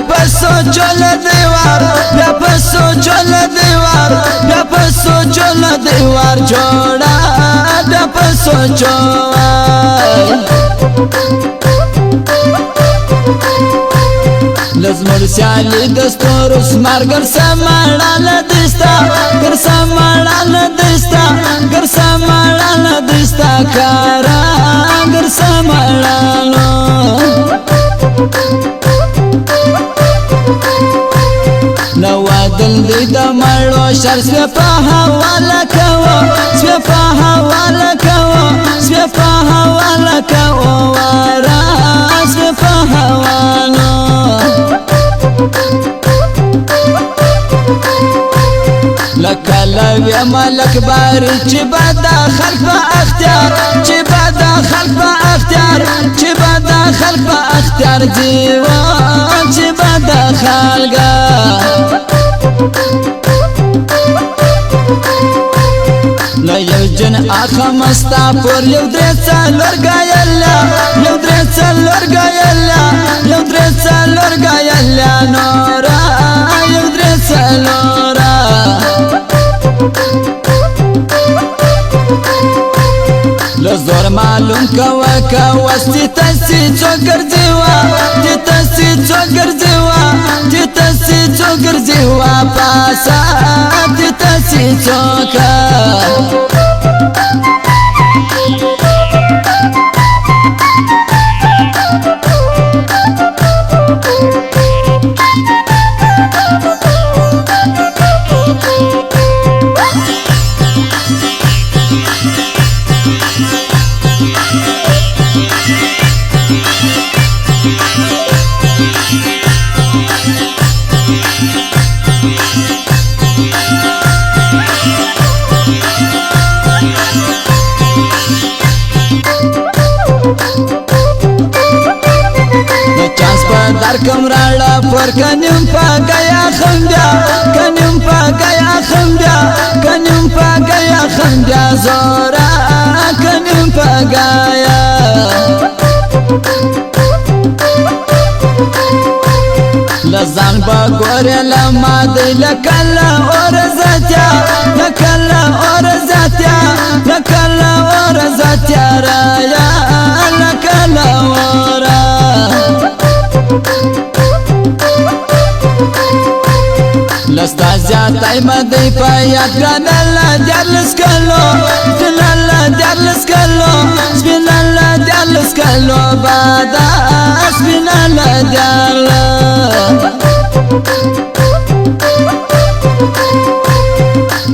سوچو لدیوار بیا په سوچو لدیوار بیا په سوچو لدیوار جوړا بیا په سوچو لزمر سیالی دستور اسمار گر سماڑا لدستا گر سماڑا لدستا گر سماڑا لدستا کارا گر سماڑا لو نوادل دی دمړو شر سوی په حواله کوو سوی په حواله کوو سوی په حواله کوو وارا سوی په حوالو لکه لوی ملک باری چې بدا خلق په اختیار چې بدا خلق په اختیار چې بدا خلق په اختیار جیوان چې بدا خلقا لا یو جن آخا مستا پور یو درې څلور ګایلا یو درې څلور ګایلا یو درې څلور ګایلا نورا یو درې څلورا لزور معلوم کوا کوا تی تسی چوکر دیوا تی تسی چوکر دیوا تی تسی چوکر دیوا پاسا تی تسی چوکر در کم راړه پر کنیم پا گیا خندیا کنیم پا گیا خندیا کنیم پا گیا خندیا زورا کنیم پا گیا لزان با گوری لما دی لکلا اور زاتیا لکلا اور زاتیا لکلا اور زاتیا رایا لکلا اورا لستا زیادای مدی پا یاد گران اللہ دیارلس کلو سبین اللہ دیارلس کلو سبین اللہ دیارلس کلو بادا سبین اللہ دیارلس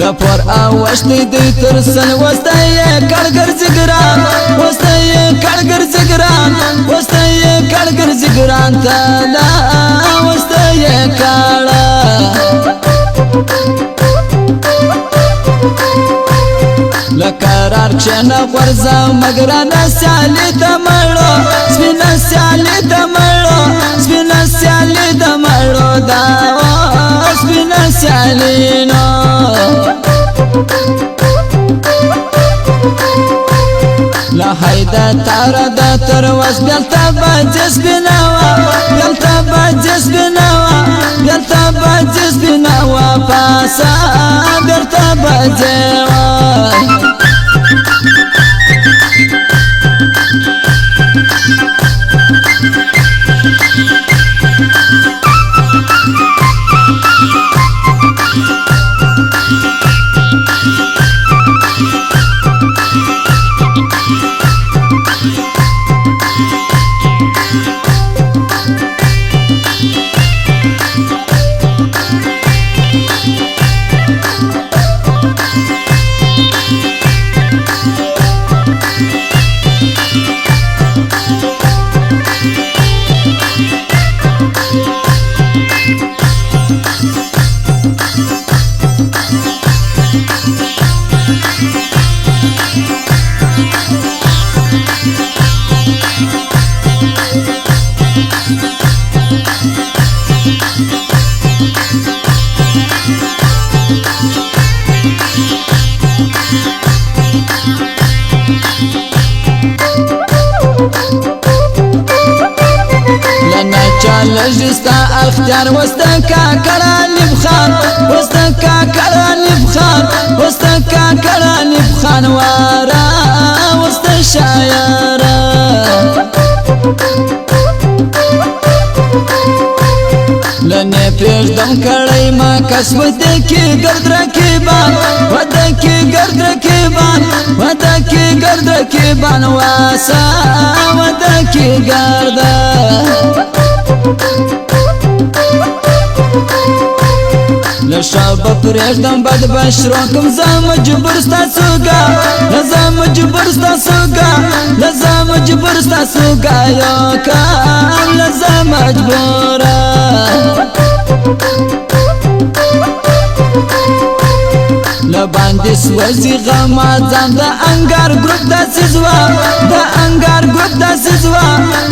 لپور آوشتی دی ترسن وستی کڑگر زگران وستی کڑگر زگران وستی کڑگر زگران تالا وستی کڑا لکرار چنا ورزا مگرانا سیالی دمړو سپینا سیالی دمړو سپینا سیالی دمړو دا سپینا سیالی نو لا هيدا تارا دا تر واس بيلتا باجس بناوا بيلتا باجس بناوا بيلتا باجس بناوا پاسا بيلتا باجوا ستا اختیار وستا کاکړانی بخان وستا کاکړانی بخان وستا کاکړانی بخان وارا وستا شاعرا لنه پیژدم کړی ما کس وده کې ګرد رکیبان وده کې ګرد رکیبان وده کې ګرد رکیبان واسا وده کې ګرد لشاب پریږدم بد بشرو کوم زه مجبور ستاسو ګا زه مجبور ستاسو ګا زه مجبور ستاسو ګا یو کام زه مجبور لباندې سوځي غما ځان د انګار ګروپ د سزوا د انګار ګروپ د سزوا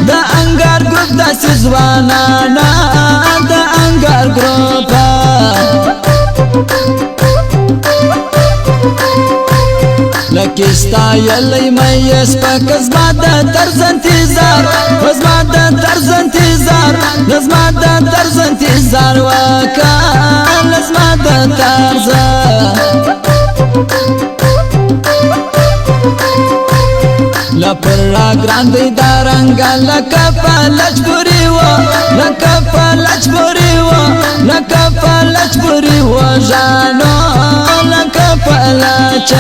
د انګار ګروپ د سزوا نا نا د انګار ګروپ لکستا یلی مې سپکز ما د طرز انتظار وزما د طرز انتظار لزما د طرز انتظار وکا لزما د طرز لپر را ګراندې دارنګ لکه پلچ پوری و لکه پلچ پوری و لکه پلچ پوری و جانو لکه پلچ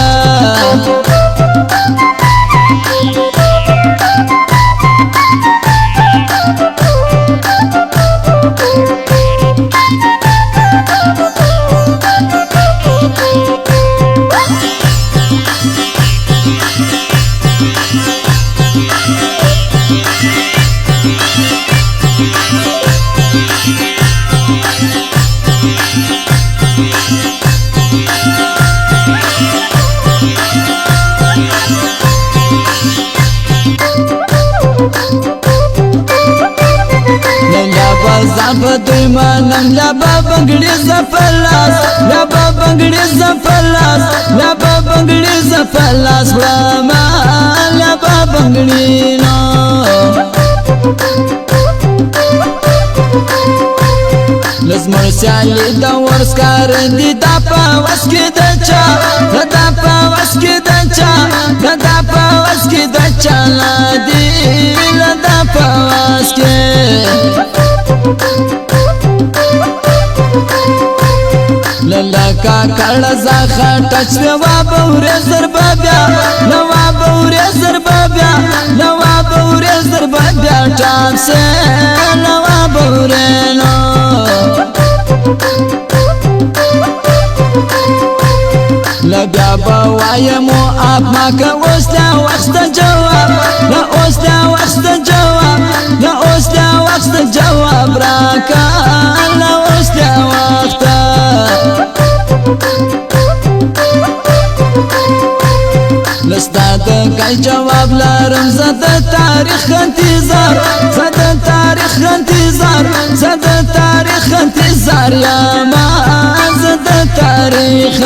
زابا دوی مانم لبا بنگڑی زفلاس لبا بنگڑی زفلاس لبا بنگڑی زفلاس وما لبا بنگڑی نو لزمر سیالی دا ورسکار دی دا پا وسکی دا چا دا پا وسکی دا چا دا پا وسکی دا چا لدی دا پا وسکی لکا کړه زخه ټچ وا بورې زربا بیا نوا بورې زربا بیا نوا بورې زربا بیا ټام سه نوا بورې نو لبیا بوایم اپ ما که اوس لا وخت جواب لا اوس لا وخت جواب لا اوس لا وخت جواب راکا لا اوس لا وخت لستا د کای جواب لرم زد تاریخ انتظار زد تاریخ انتظار زد تاریخ انتظار یا ما زد تاریخ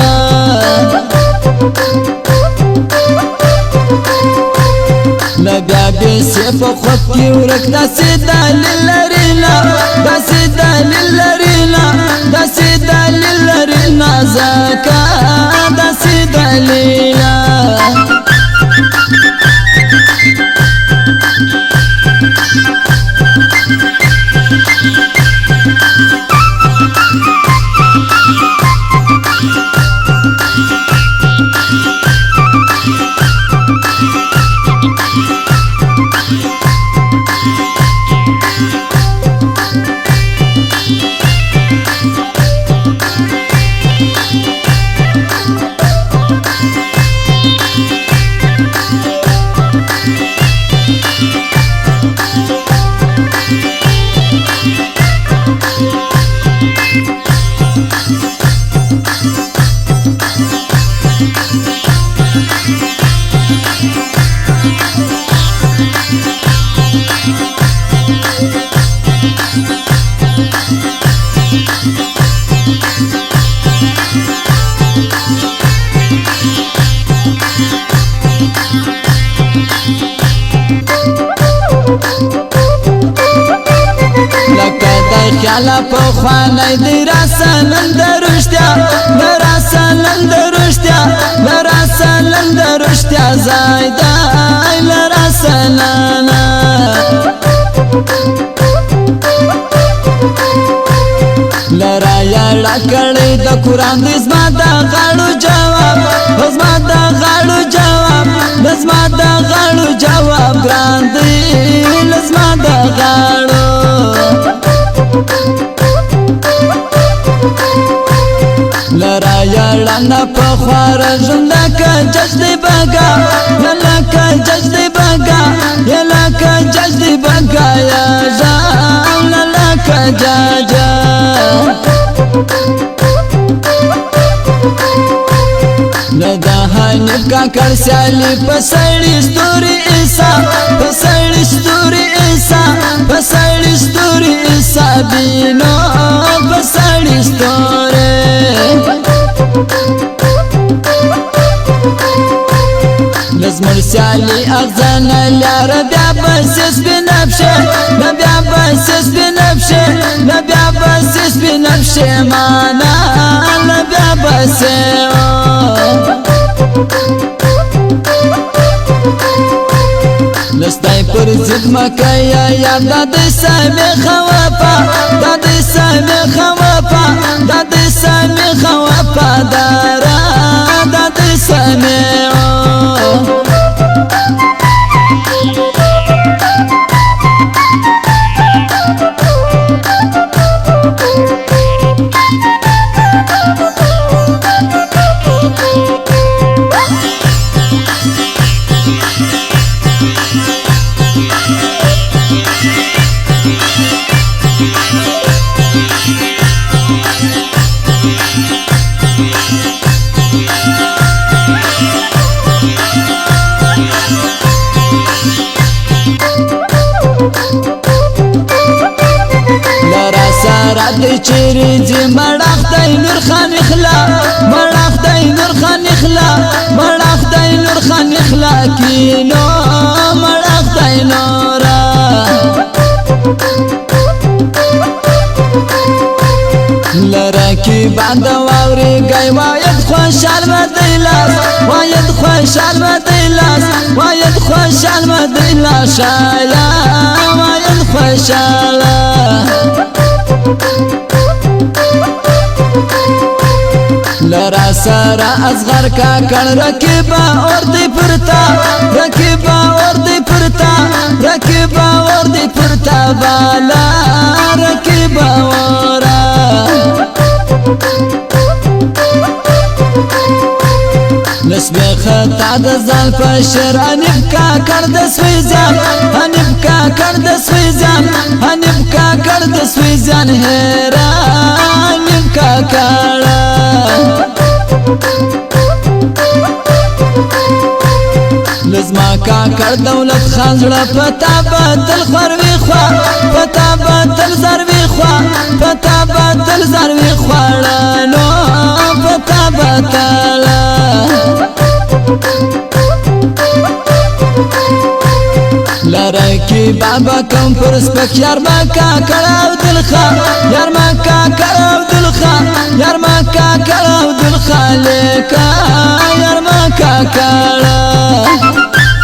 لبیا بیسی په خود کی ورک داسی دلیل لرینا داسی دلیل لرینا داسی دلیل لرینا زکا داسی دلیل لالا پخوانی دی راسنن درشتیا دراسنن درشتیا دراسنن درشتیا زایدای لراسنن لرا یړه کړې د قران دې زما د غاړو جواب زما د غاړو جواب زما د غاړو جواب ګران دې زما د غاړو لرا یړه نه په خوار ژوند کې جذبې بګا لکه جذبې بګا لکه جذبې بګا یا ځان لکه جاجا لدا حنیف کا کر سیالی پسړی ستوري ایسا پسړی ستوري ایسا پسړی ستوري ایسا دینو پسړی ستوري لزمر سیالی اغزان لار بیا بسس بنفشه بیا بسس بنفشه بیا بسس بنفشه مانا بیا بسه لستای پر زد مکایا یا دادی سامی خوابا دادی سامی خوابا دادی سامی خوابا دارا دادی سامی رادی چیری زی مړاخدای نور خان اخلا مړاخدای نور خان اخلا مړاخدای نور خان اخلا کینو مړاخدای نورا لرا کی باندې واوري گئی وایت خوشال مدیلاس وایت خوشال مدیلاس وایت خوشال مدیلاس شایا وایت خوشال لرا سارا اصغر کا کن رکیبا اور دی پرتا رکیبا اور دی پرتا رکیبا اور دی پرتا بالا رکیبا اورا نسبی خطا د ځان په شر انب کا کړ د سویزان انب کا کړ د سویزان انب کا کړ د سویزان هرا انب کا کړ لزما کا کړ دولت خان زړه پتا بدل خوروي خوا پتا بدل زروي خوا پتا بدل زروي خواړنو پتا بدل لره کی بابا کم پر سپک یار ما کا کړه دلخا یار ما کا کړه دلخا یار ما کا کړه دلخا لیکا یار ما کا کړه